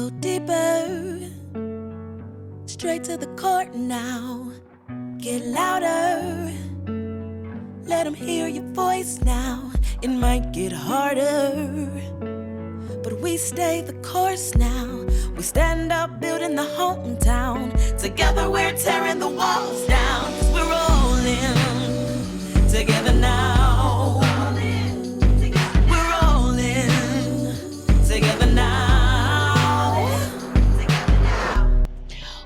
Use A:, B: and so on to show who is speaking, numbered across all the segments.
A: go deeper, straight to the court now. Get louder, let them hear your voice now. It might get harder, but we stay the course now. We stand up building the hometown. Together we're tearing the walls down. 'Cause we're rolling together now. We're rolling together now.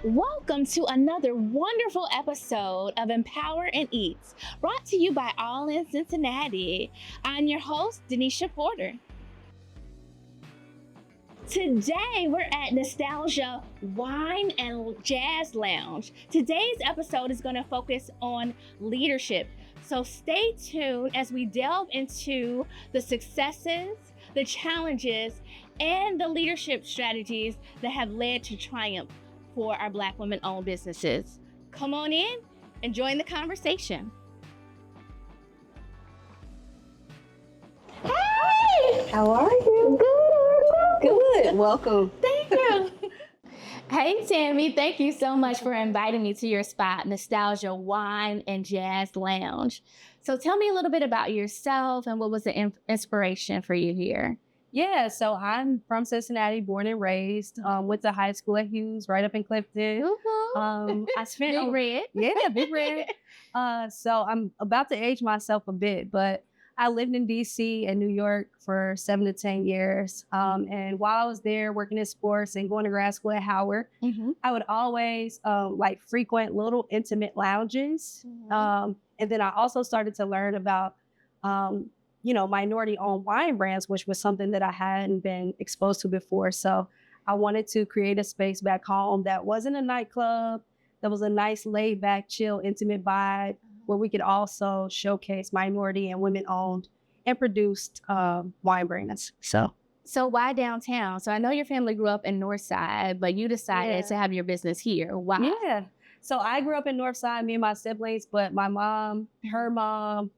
B: Welcome to another wonderful episode of Empower and Eats, brought to you by All in Cincinnati. I'm your host, Denisha Porter. Today, we're at Nostalgia Wine and Jazz Lounge. Today's episode is going to focus on leadership. So stay tuned as we delve into the successes, the challenges, and the leadership strategies that have led to triumph for our Black women-owned businesses. Come on in and join the conversation. Hey!
C: How are you? Good. Welcome.
B: Thank you. Hey, Tammie, thank you so much for inviting me to your spot, Nostalgia Wine and Jazz Lounge. So tell me a little bit about yourself and what was the inspiration for you here?
C: Yeah, so I'm from Cincinnati, born and raised. Went to high school at Hughes, right up in Clifton. I spent
B: Big Red.
C: Yeah, Big Red. So I'm about to age myself a bit, but I lived in DC and New York for 7 to 10 years. And while I was there working in sports and going to grad school at Howard, I would always frequent little intimate lounges. And then I also started to learn about minority-owned wine brands, which was something that I hadn't been exposed to before. So I wanted to create a space back home that wasn't a nightclub, that was a nice, laid-back, chill, intimate vibe, where we could also showcase minority and women-owned and produced wine brands.
B: So why downtown? So I know your family grew up in Northside, but you decided to have your business here. Why?
C: Yeah. So I grew up in Northside, me and my siblings, but my mom, her mom,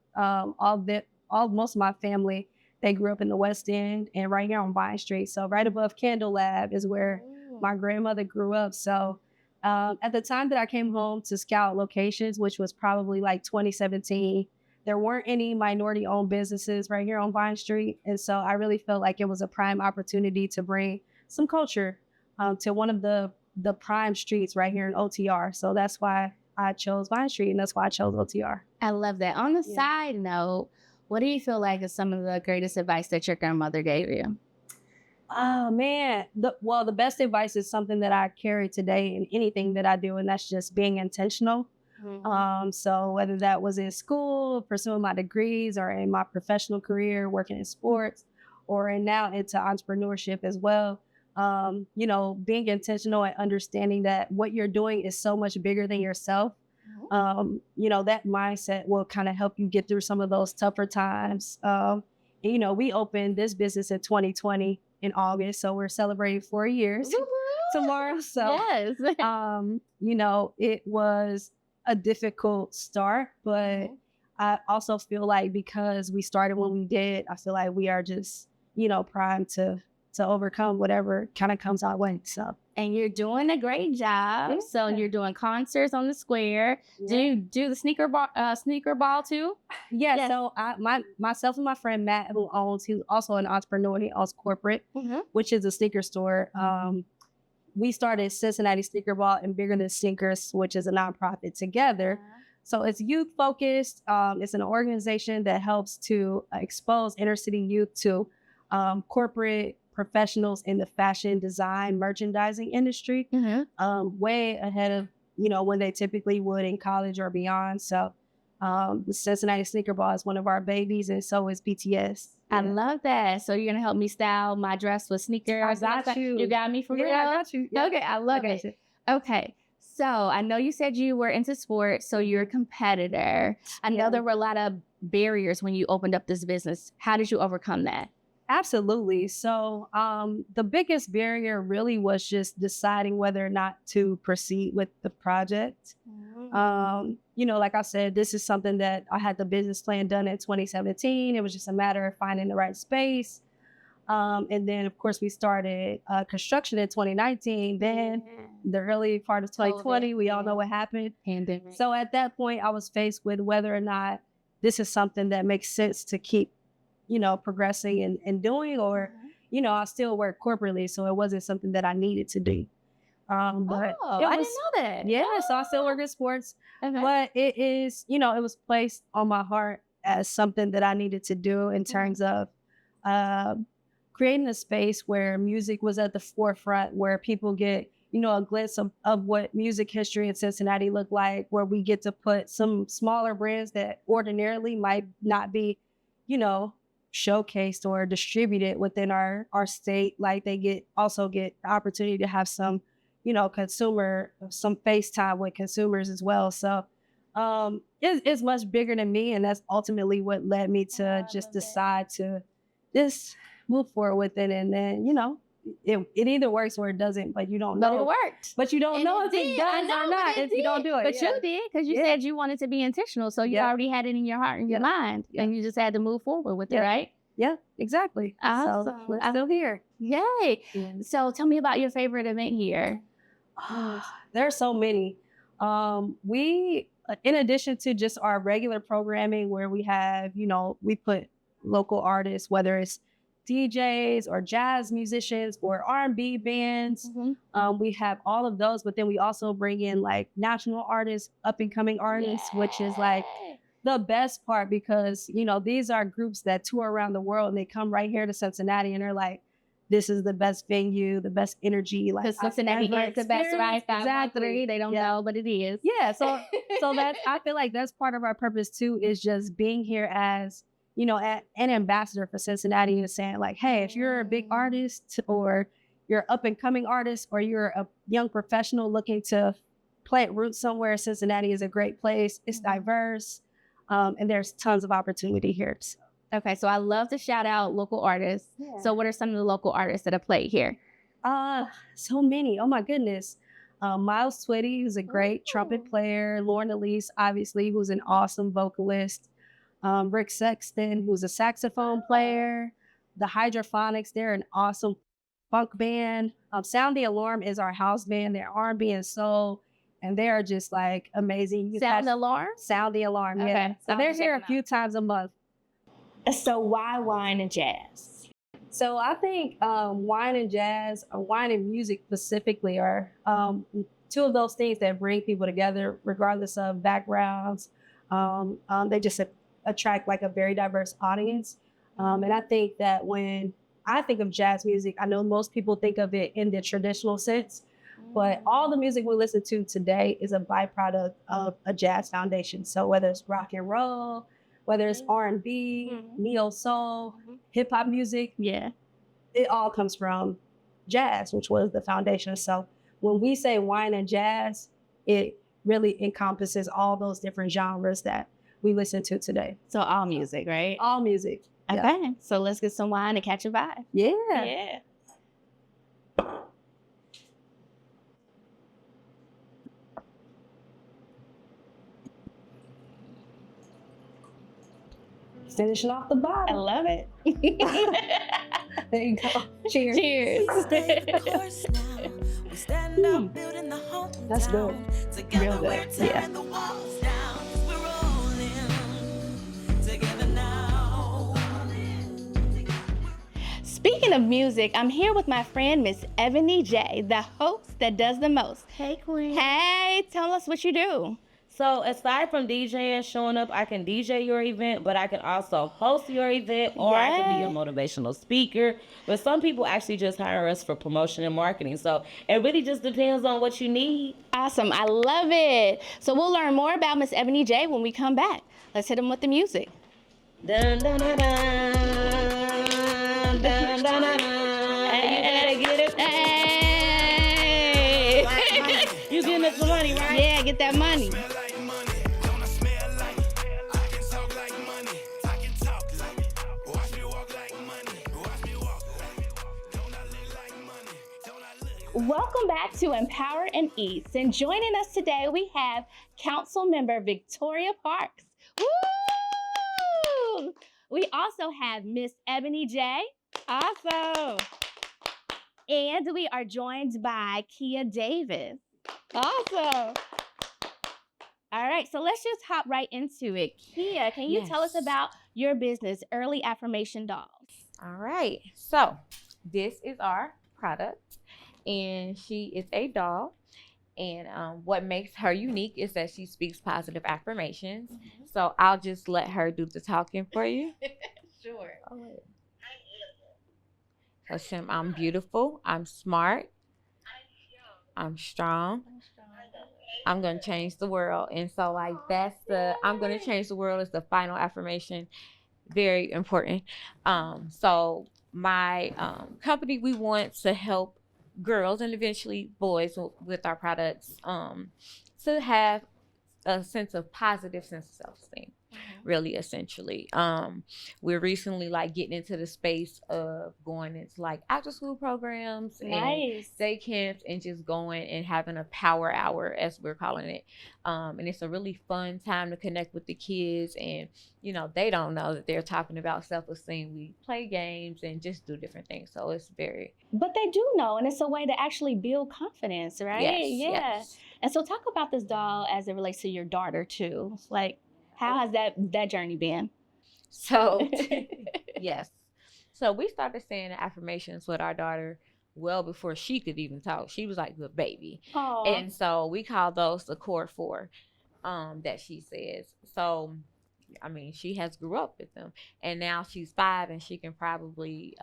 C: most of my family, they grew up in the West End and right here on Vine Street. So right above Candle Lab is where my grandmother grew up. So at the time that I came home to scout locations, which was probably like 2017, there weren't any minority-owned businesses right here on Vine Street. And so I really felt like it was a prime opportunity to bring some culture to one of the prime streets right here in OTR. So that's why I chose Vine Street, and that's why I chose OTR.
B: I love that. On the side note, what do you feel like is some of the greatest advice that your grandmother gave you?
C: Oh, man. The best advice is something that I carry today in anything that I do, and that's just being intentional. So whether that was in school, pursuing my degrees, or in my professional career, working in sports, or now into entrepreneurship as well, being intentional and understanding that what you're doing is so much bigger than yourself. That mindset will kind of help you get through some of those tougher times. We opened this business in 2020 in August, so we're celebrating 4 years tomorrow. So,
B: yes.
C: It was a difficult start, but I also feel like because we started when we did, I feel like we are just, primed to overcome whatever kind of comes our way. So.
B: And you're doing a great job.
C: Yeah.
B: So you're doing concerts on the square. Yeah. Do you do the sneaker ball too?
C: Yeah. Yes. So myself and my friend Matt, he's also an entrepreneur. He owns Corporate, which is a sneaker store. We started Cincinnati Sneaker Ball and Bigger Than Sneakers, which is a nonprofit together. So it's youth focused. It's an organization that helps to expose inner city youth to corporate professionals in the fashion, design, merchandising industry, way ahead of, when they typically would in college or beyond. So the Cincinnati Sneaker Ball is one of our babies, and so is BTS.
B: I love that. So you're going to help me style my dress with sneakers?
C: I got you.
B: You got me for real?
C: Yeah, I got you. Yeah.
B: Okay, I love it. Okay. So I know you said you were into sports, so you're a competitor. I know there were a lot of barriers when you opened up this business. How did you overcome that?
C: Absolutely. So the biggest barrier really was just deciding whether or not to proceed with the project. Like I said, this is something that I had the business plan done in 2017. It was just a matter of finding the right space, And then, of course, we started construction in 2019. Then the early part of 2020, we all know what happened.
B: Pandemic.
C: So at that point, I was faced with whether or not this is something that makes sense to keep, progressing and doing, or, I still work corporately. So it wasn't something that I needed to do. But
B: I didn't know that.
C: Yeah, so I still work in sports,
B: Okay.
C: but it is, it was placed on my heart as something that I needed to do in terms of creating a space where music was at the forefront, where people get, a glimpse of what music history in Cincinnati looked like, where we get to put some smaller brands that ordinarily might not be, showcased or distributed within our state. Like they also get the opportunity to have some, some FaceTime with consumers as well. So it's much bigger than me. And that's ultimately what led me to just decide to just move forward with it. And then, it either works or it doesn't, but you don't know.
B: But it worked.
C: But you don't know if it does or not if you don't do it.
B: But you did, because you said you wanted to be intentional. So you already had it in your heart and your mind. And you just had to move forward with it, right?
C: Yeah, exactly.
B: Awesome.
C: So we're still here.
B: Yay.
C: Yeah.
B: So tell me about your favorite event here.
C: There are so many. We, in addition to just our regular programming where we have, we put local artists, whether it's DJs or jazz musicians or R&B bands. We have all of those, but then we also bring in like national artists, up and coming artists, which is like the best part because, these are groups that tour around the world and they come right here to Cincinnati and they're like, this is the best venue, the best energy. Like
B: Cincinnati is the best, right?
C: Exactly.
B: They don't know, but it is.
C: Yeah. So that's, I feel like that's part of our purpose too, is just being here as, an ambassador for Cincinnati and saying like, hey, if you're a big artist or you're up and coming artist or you're a young professional looking to plant roots somewhere, Cincinnati is a great place. It's diverse. And there's tons of opportunity here.
B: Okay, so I love to shout out local artists. Yeah. So what are some of the local artists that have played here?
C: So many. Oh my goodness. Miles Twitty, who's a great trumpet player. Lauren Elise, obviously, who's an awesome vocalist. Rick Sexton, who's a saxophone player. The Hydrophonics, they're an awesome funk band. Sound the Alarm is our house band. They're R&B and soul. And they are just like amazing.
B: Sound the Alarm?
C: Sound the Alarm, yeah.
B: Okay.
C: So they're here a few times a month.
B: So why wine and jazz?
C: So I think wine and jazz, or wine and music specifically, are two of those things that bring people together regardless of backgrounds. They just attract like a very diverse audience. And I think that when I think of jazz music, I know most people think of it in the traditional sense, but all the music we listen to today is a byproduct of a jazz foundation. So whether it's rock and roll, whether it's R&B, neo soul, hip hop music, it all comes from jazz, which was the foundation. So when we say wine and jazz, it really encompasses all those different genres that we listen to today.
B: So all music, right?
C: All music.
B: Okay,
C: Yeah.
B: So let's get some wine to catch a vibe.
C: Yeah. Finishing off the
B: I
C: bottle.
B: love it.
C: There you go. Cheers.
B: Cheers.
C: That's good. Real good. Yeah.
B: Speaking of music, I'm here with my friend, Miss Ebony J, the host that does the most.
D: Hey, Queen.
B: Hey, tell us what you do.
D: So aside from DJing, showing up, I can DJ your event, but I can also host your event, or I can be a motivational speaker. But some people actually just hire us for promotion and marketing. So it really just depends on what you need.
B: Awesome. I love it. So we'll learn more about Miss Ebony J when we come back. Let's hit them with the music.
D: Dun, dun, dun, dun. Dun, dun, dun, dun. Hey, you gotta get it.
B: Hey!
D: You getting us the money, right?
B: Yeah, get that money. Welcome back to Empower and Eats. And joining us today, we have Council Member Victoria Parks. Woo! We also have Miss Ebony J. Awesome. And we are joined by Kia Davis. Awesome. All right, so let's just hop right into it. Kia, can you tell us about your business, Early Affirmation Dolls?
E: All right, so this is our product, and she is a doll. And what makes her unique is that she speaks positive affirmations. Mm-hmm. So I'll just let her do the talking for you.
B: Sure.
E: So Shem, I'm beautiful, I'm smart, I'm strong, I'm going to change the world. And so like I'm going to change the world is the final affirmation. Very important. So my company, we want to help girls and eventually boys with our products to have a positive sense of self-esteem. Really, essentially. We're recently like getting into the space of going into like after school programs and day camps and just going and having a power hour, as we're calling it. And it's a really fun time to connect with the kids, and they don't know that they're talking about self-esteem. We play games and just do different things. So it's
B: but they do know, and it's a way to actually build confidence, right? Yes. And so talk about this doll as it relates to your daughter too. Like, how has that journey been?
E: So, yes. So we started saying the affirmations with our daughter well before she could even talk. She was like the baby. Aww. And so we call those the core 4 that she says. So, I mean, she has grew up with them. And now she's 5 and she can probably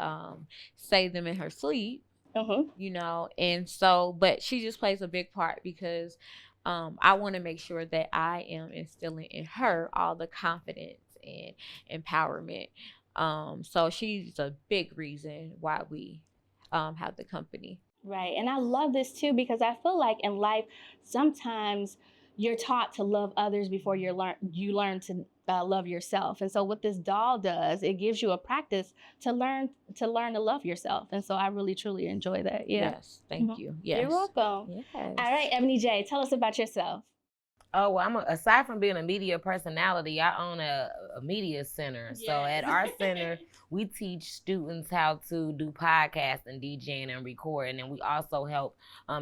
E: say them in her sleep. And so, but she just plays a big part because I want to make sure that I am instilling in her all the confidence and empowerment. So she's a big reason why we have the company.
B: Right. And I love this too, because I feel like in life, sometimes you're taught to love others before you learn to love yourself. And so what this doll does, it gives you a practice to learn to love yourself. And so I really, truly enjoy that. Yeah.
E: Yes. Thank you. Yes.
B: You're welcome. Yes. All right, Ebony J, tell us about yourself.
D: Oh, well, aside from being a media personality, I own a media center. Yes. So at our center, we teach students how to do podcasting, DJing, and recording. And we also help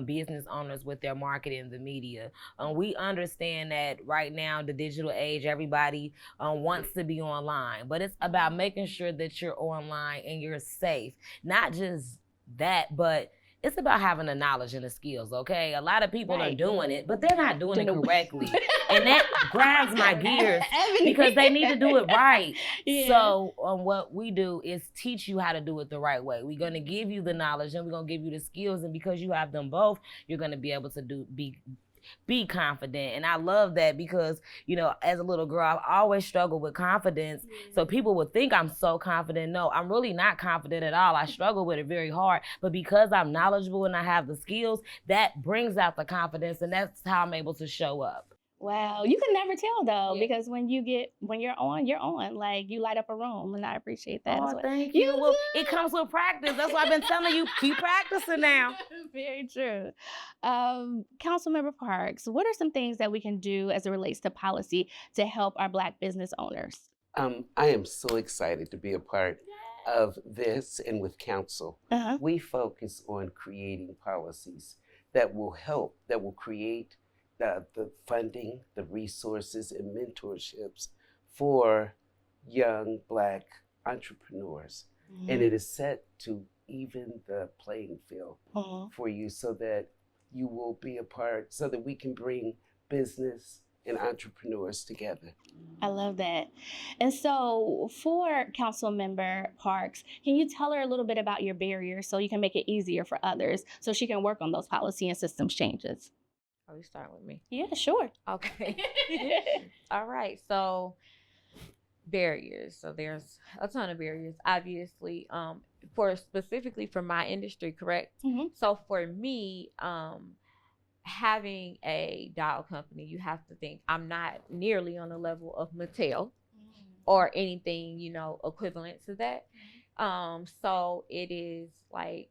D: business owners with their marketing, the media. We understand that right now, the digital age, everybody wants to be online. But it's about making sure that you're online and you're safe. Not just that, but it's about having the knowledge and the skills, okay? A lot of people are doing it, but they're not doing it correctly. And that grinds my gears because they need to do it right. Yeah. So what we do is teach you how to do it the right way. We're going to give you the knowledge and we're going to give you the skills. And because you have them both, you're going to be able to be confident. And I love that because, as a little girl, I've always struggled with confidence. So people would think I'm so confident. No, I'm really not confident at all. I struggle with it very hard. But because I'm knowledgeable and I have the skills, that brings out the confidence. And that's how I'm able to show up.
B: Wow. You can never tell though, because when you're on, like you light up a room, and I appreciate that.
D: Oh, thank you. Well, it comes with practice. That's why I've been telling you, keep practicing now.
B: Very true. Councilmember Parks, what are some things that we can do as it relates to policy to help our Black business owners?
F: I am so excited to be a part of this and with council. We focus on creating policies that will help, that will create the funding, the resources, and mentorships for young Black entrepreneurs. And it is set to even the playing field for you so that you will be a part, so that we can bring business and entrepreneurs together.
B: I love that. And so for Councilmember Parks, can you tell her a little bit about your barriers so you can make it easier for others so she can work on those policy and systems changes?
E: Are you starting with me?
B: Yeah, sure.
E: Okay. All right. So barriers. So there's a ton of barriers, obviously, specifically for my industry, correct? So for me, having a doll company, you have to think I'm not nearly on the level of Mattel or anything, equivalent to that. So it is like,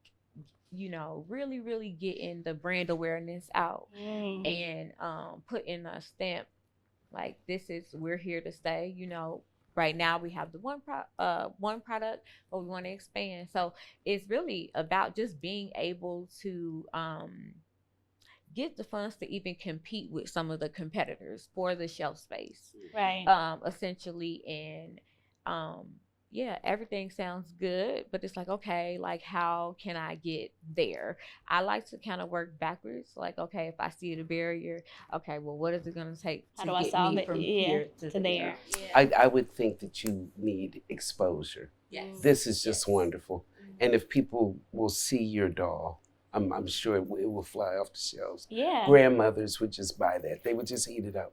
E: really, really getting the brand awareness out and putting a stamp like we're here to stay. right now we have the one product, but we want to expand. So it's really about just being able to get the funds to even compete with some of the competitors for the shelf space.
B: Right.
E: Essentially, and yeah, everything sounds good, but it's like, okay, like how can I get there? I like to kind of work backwards. Like, okay, if I see the barrier, okay, well, what is it going to take
B: How
E: to
B: do I
E: get
B: solve
E: me
B: it?
E: from
B: Yeah,
E: here
B: to
E: to
B: there.
E: there?
F: I would think that you need exposure.
E: Yes.
F: This is just wonderful. And if people will see your doll, I'm sure it will fly off the shelves.
B: Yeah.
F: Grandmothers would just buy that. They would just eat it up.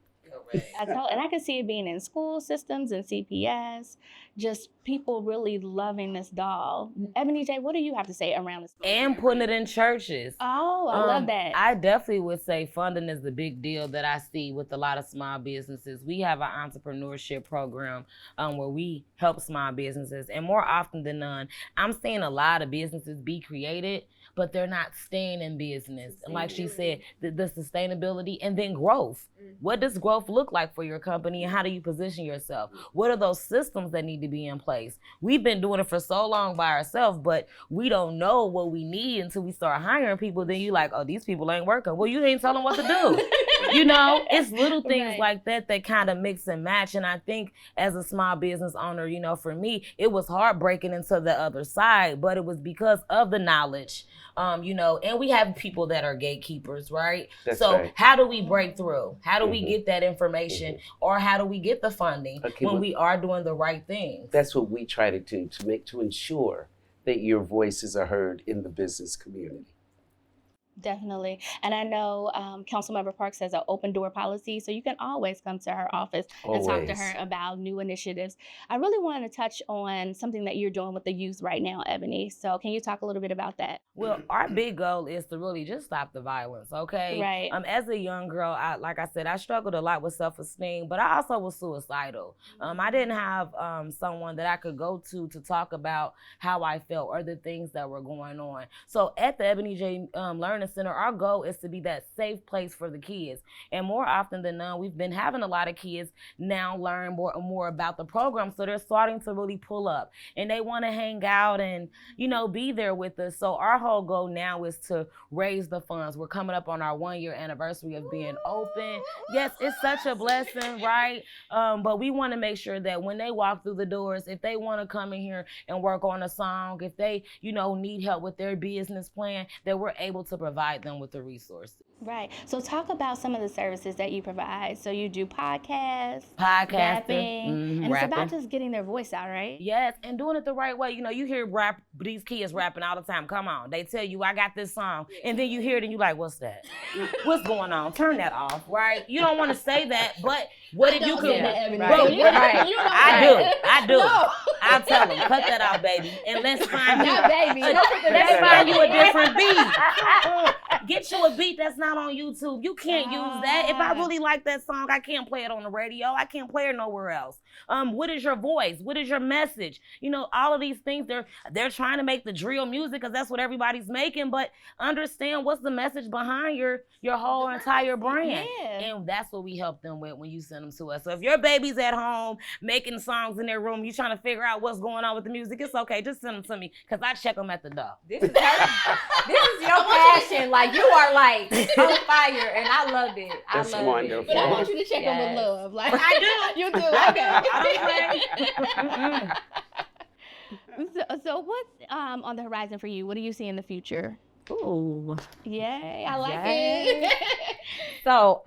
B: And I can see it being in school systems and CPS, just people really loving this doll. Ebony J, what do you have to say around this?
D: And putting it in churches.
B: Oh, I love that.
D: I definitely would say funding is the big deal that I see with a lot of small businesses. We have an entrepreneurship program where we help small businesses. And more often than none, I'm seeing a lot of businesses be created, but they're not staying in business. And like she said, the sustainability and then growth. What does growth look like for your company, and how do you position yourself? What are those systems that need to be in place? We've been doing it for so long by ourselves, but we don't know what we need until we start hiring people. Then you like, oh, these people ain't working. Well, you ain't telling them what to do. You know, it's little things like that that kind of mix and match. And I think as a small business owner, you know, for me, it was heartbreaking into the other side, but it was because of the knowledge. You know, and we have people that are gatekeepers, right?
F: That's
D: so
F: right.
D: How do we break through? How do we get that information? Or how do we get the funding when we are doing the right thing?
F: That's what we try to do to ensure that your voices are heard in the business community.
B: Definitely. And I know Councilmember Parks has an open door policy, so you can always come to her office and talk to her about new initiatives. I really wanted to touch on something that you're doing with the youth right now, Ebony. So can you talk a little bit about that?
D: Well, our big goal is to really just stop the violence, okay?
B: Right.
D: As a young girl, like I said, I struggled a lot with self-esteem, but I also was suicidal. I didn't have someone that I could go to talk about how I felt or the things that were going on. So at the Ebony J Learning Center, our goal is to be that safe place for the kids. And more often than not, we've been having a lot of kids now learn more about the program. So they're starting to really pull up and they want to hang out and, you know, be there with us. So our whole goal now is to raise the funds. We're coming up on our 1-year anniversary of being open. Yes, it's such a blessing, right? But we want to make sure that when they walk through the doors, if they want to come in here and work on a song, if they, you know, need help with their business plan, that we're able to provide them with the resources.
B: Right. So talk about some of the services that you provide. So you do podcasting,
D: Podcasting,
B: and
D: rapping.
B: it's about just getting their voice out, right?
D: Yes, and doing it the right way. You know, you hear these kids rapping all the time. Come on, they tell you, I got this song, and then you hear it and you like, what's that? What's going on? Turn that off, right? You don't want to say that, but what if you could? I do. No. I'll tell them, cut that off, baby, and let's find you a different beat. Get you a beat that's not on YouTube. You can't use that. If I really like that song, I can't play it on the radio. I can't play it nowhere else. What is your voice? What is your message? You know, all of these things, they're trying to make the drill music because that's what everybody's making, but understand what's the message behind your whole entire brand.
B: Yeah.
D: And that's what we help them with when you send them to us. So if your baby's at home making songs in their room, you trying to figure out what's going on with the music, it's okay. Just send them to me because I check them at the door.
E: This is your passion. Like, you are like on fire, and I love it.
F: That's wonderful.
B: But I want you to check them with love. Like
D: I do.
B: You do. Okay.
D: I don't play.
B: So what's on the horizon for you? What do you see in the future?
E: Ooh.
B: Yay, I like it.
E: So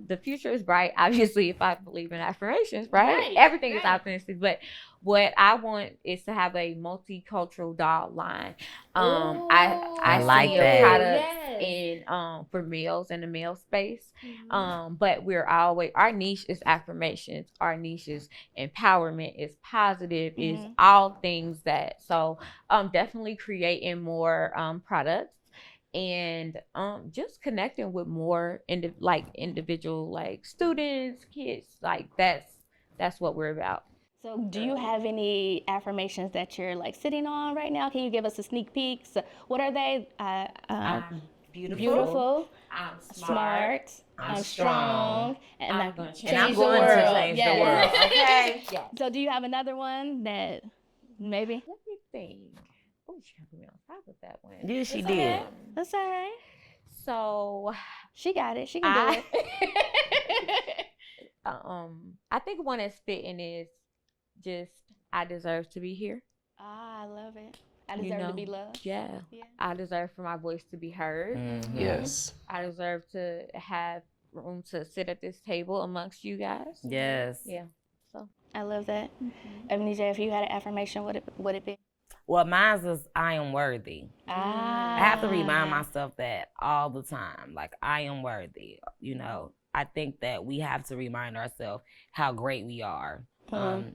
E: the future is bright. Obviously, if I believe in affirmations, right? Everything is optimistic. But what I want is to have a multicultural doll line. I
D: like
E: see
D: that.
E: Products in for males in the male space. But we're always, our niche is affirmations. Our niche is empowerment, is positive, is all things that. So definitely creating more products. And just connecting with more individual like students, kids, like that's what we're about.
B: So do you have any affirmations that you're like sitting on right now? Can you give us a sneak peek? So what are they? beautiful,
E: I'm
B: smart, I'm strong, and I'm going to change the
D: going
B: world.
D: to change the world. Okay.
E: Yeah.
B: So do you have another one that maybe?
E: Let me think. Oh, she got me on top of that one.
D: Yeah, she
B: It's
D: did.
B: okay. That's all right.
E: So
B: She got it. She can do it.
E: I think one that's fitting is just I deserve to be here.
B: I love it. I
E: You
B: deserve to
E: know,
B: be loved.
E: Yeah.
B: Yeah.
E: I deserve for my voice to be heard.
D: Mhm.
F: Yes.
E: I deserve to have room to sit at this table amongst you guys.
D: Yes.
E: Yeah. So
B: I love that. Ebony J, if you had an affirmation, what would it be?
D: Well, mine is I am worthy. I have to remind myself that all the time. Like, I am worthy. You know, I think that we have to remind ourselves how great we are.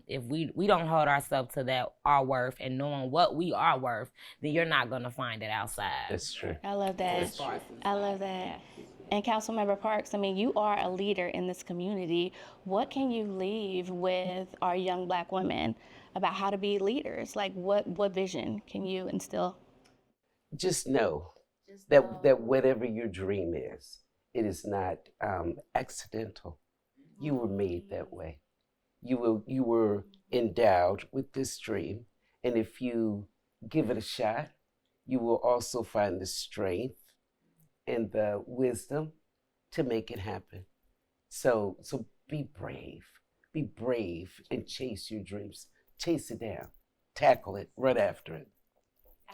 D: If we don't hold ourselves to that, our worth, and knowing what we are worth, then you're not going to find it outside.
F: That's true.
B: I love that. I love that. And Councilmember Parks, I mean, you are a leader in this community. What can you leave with our young Black women about how to be leaders? Like, what vision can you instill?
F: Just know that whatever your dream is, it is not accidental. You were made that way. You were endowed with this dream, and if you give it a shot, you will also find the strength and the wisdom to make it happen. So be brave and chase your dreams. Chase it down, tackle it, run after it.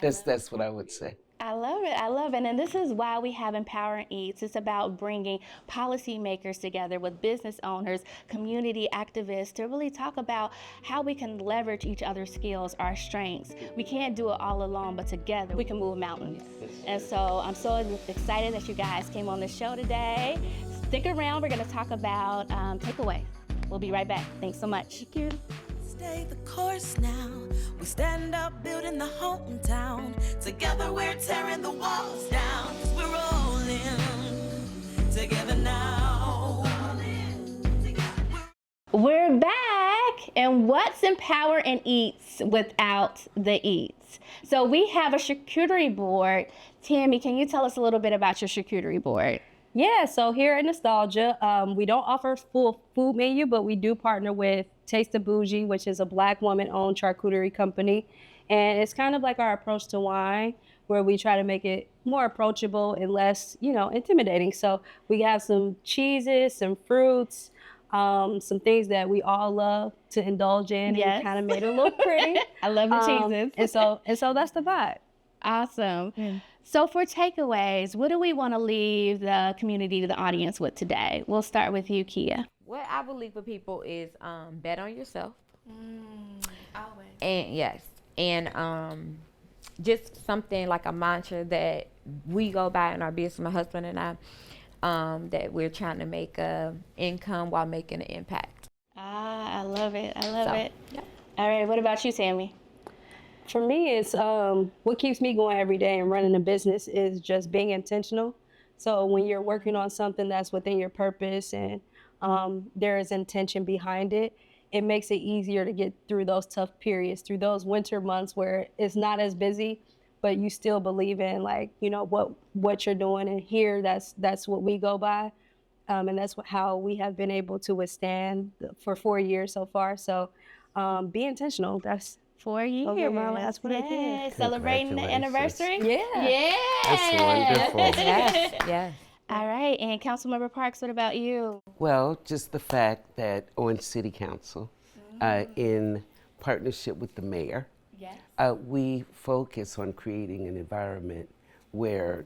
F: That's what I would say.
B: I love it. I love it. And this is why we have Empower and Eats. It's about bringing policymakers together with business owners, community activists to really talk about how we can leverage each other's skills, our strengths. We can't do it all alone, but together we can move mountains. And so I'm so excited that you guys came on the show today. Stick around. We're going to talk about takeaway. We'll be right back. Thanks so much. Thank you.
A: Stay the course now. We stand up building the hometown. Together we're tearing the walls down. 'Cause we're all in together now.
B: We're back, and what's Empower and Eats without the eats? So we have a charcuterie board. Tammie, can you tell us a little bit about your charcuterie board?
C: Yeah, so here at Nostalgia, we don't offer full food menu, but we do partner with Taste of Bougie, which is a Black woman-owned charcuterie company. And it's kind of like our approach to wine, where we try to make it more approachable and less, intimidating. So we have some cheeses, some fruits, some things that we all love to indulge in.
B: Yes.
C: And kind of made it look pretty.
B: I love the cheeses.
C: And so that's the vibe.
B: Awesome. So for takeaways, what do we want to leave the community, the audience with today? We'll start with you, Kia.
E: what I believe for people is bet on yourself.
B: Always.
E: And yes. And just something like a mantra that we go by in our business, my husband and I, that we're trying to make a income while making an impact.
B: I love it. I love it.
E: Yeah.
B: All right. What about you, Tammie?
C: For me, it's what keeps me going every day and running a business is just being intentional. So when you're working on something that's within your purpose and there is intention behind it, it makes it easier to get through those tough periods, through those winter months where it's not as busy, but you still believe in what you're doing. And here, that's what we go by. And that's how we have been able to withstand for 4 years so far. So be intentional. That's
B: 4 years.
C: those are my last words.
B: Yes. Celebrating the
F: Congratulations.
B: anniversary.
C: Yeah.
B: Yeah.
F: That's wonderful.
E: Yes, yes.
B: All right. And Councilmember Parks, what about you?
F: Well, just the fact that on City Council, in partnership with the mayor,
B: Yes.
F: we focus on creating an environment where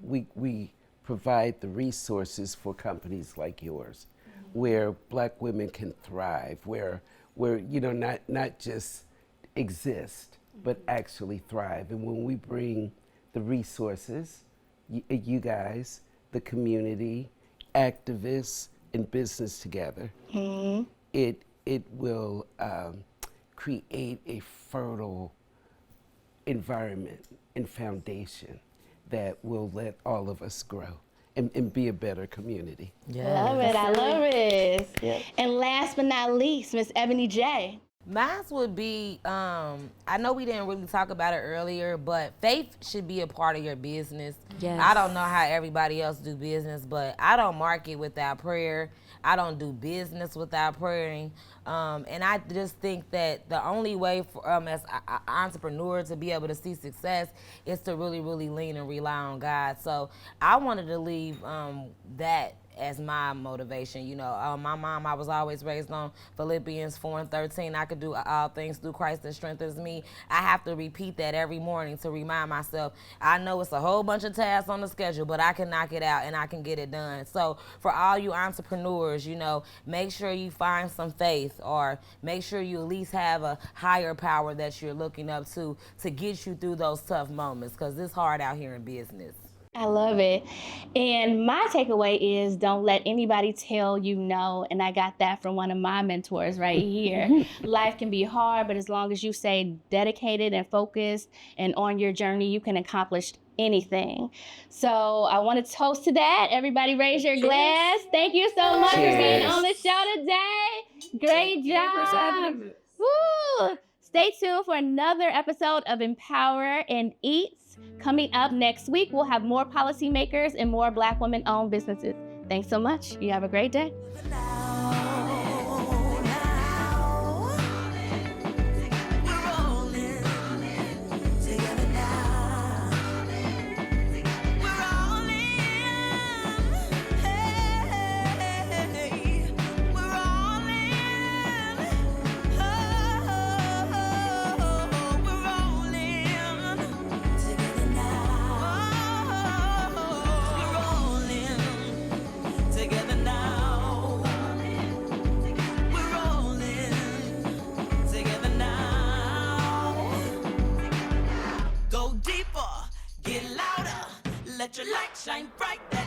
F: we provide the resources for companies like yours, where Black women can thrive, where not just exist, but actually thrive. And when we bring the resources, you guys, the community, activists, and business together, it will create a fertile environment and foundation that will let all of us grow and be a better community.
B: Love it. I love it. And last but not least, Miss Ebony J.
D: Mine would be, I know we didn't really talk about it earlier, but faith should be a part of your business.
E: Yes.
D: I don't know how everybody else do business, but I don't market without prayer. I don't do business without praying. And I just think that the only way for as an entrepreneur to be able to see success is to really, really lean and rely on God. So I wanted to leave that as my motivation. You know, my mom, I was always raised on Philippians 4:13. I could do all things through Christ that strengthens me. I have to repeat that every morning to remind myself. I know it's a whole bunch of tasks on the schedule, but I can knock it out and I can get it done. So for all you entrepreneurs, you know, make sure you find some faith, or make sure you at least have a higher power that you're looking up to get you through those tough moments, because it's hard out here in business.
B: I love it. And my takeaway is don't let anybody tell you no. And I got that from one of my mentors right here. Life can be hard, but as long as you stay dedicated and focused and on your journey, you can accomplish anything. So I want to toast to that. Everybody raise your glass. Thank you so much for being on the show today. Great job. Woo! Stay tuned for another episode of Empower and Eats. Coming up next week, we'll have more policymakers and more Black women-owned businesses. Thanks so much. You have a great day.
A: Let your light shine bright.